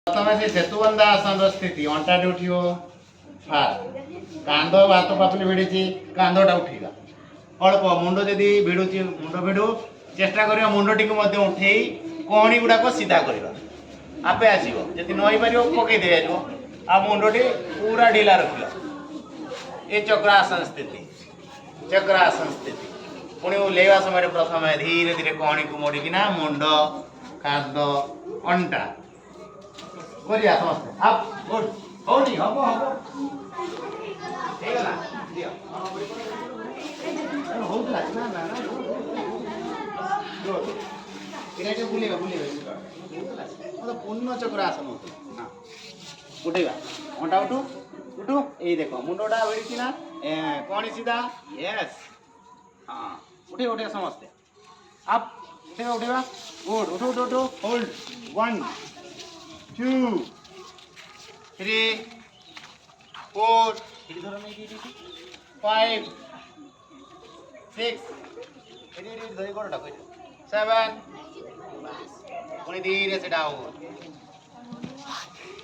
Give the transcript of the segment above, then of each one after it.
प्रथम से सेतुबंध आसन स्थिति अंटाटी उठो फास्ट कांध हाथ पापली भिड़ी कांधटा उठेगा अल्प मुंड जदि भिड़ुची मुंड भिड़ू चेष्टा करिया मुंडटी उठे कहणी गुड़ाक सीधा करवा आपे आसो जी नई पार पकई दे आ मुंडटी पूरा ढिला रखिला ये चक्रासन स्थिति चक्रासन स्थिति पुणी ओह्लैवा समय प्रथम धीरे धीरे कहणी को मोड़िकिना मुंड कांध अंटा करिया समस्ते आप गुड होनी हबो हबो हेगला दियो होउतला ना ना ना गुड इरा जो बुलेगा बुलेगा मतलब पूर्ण चक्र आसन होतो हां उठेगा अंटा उठो उठो ए देखो मुंडोटा वेड़ी ना कोणी सीधा यस हां उठे उठे समस्ते आप उठेगा उठेगा गुड उठो उठो उठो होल्ड 1 2 3 4 5 6 धरी गोटा 7 पुणी धीरे से डाउन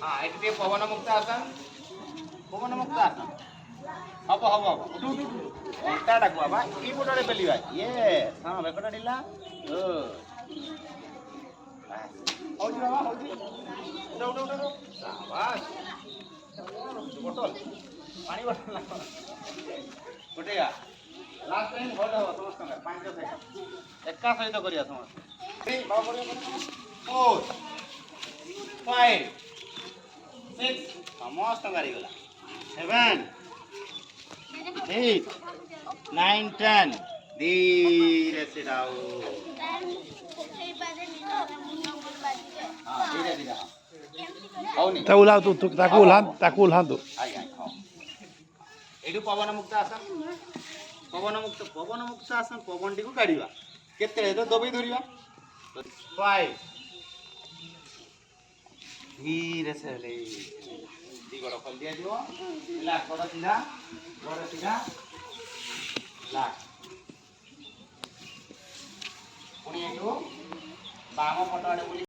हाँ ये पवन मुक्त आसन पवन मुक्त आसन हम हम हम उठू उठू अंटा डाक बाबा ये पटे पेलिवा ये हाँ बेकटा ढिला हौजी बाबा हौजी उठो उठो उठो शाबाश बोतल पानी बोतल उठेगा लास्ट टाइम होल्ड हो समस्त 5 सेकंड एका सहित करिया समस्त 3 बाबा 4 5 6 समस्त गाड़ी गला 7 8 9 10 धीरे से डाउन हाँ धीरे धीरे एटू पवन मुक्त आसन पवन मुक्त आसन पवन टी को काढ़ा केते तो दबे धरिया 5 धीरे से ले दिगड़ खोल दिया जो ला गोड़ सीधा ला पुणी एटू बाम पट आड़े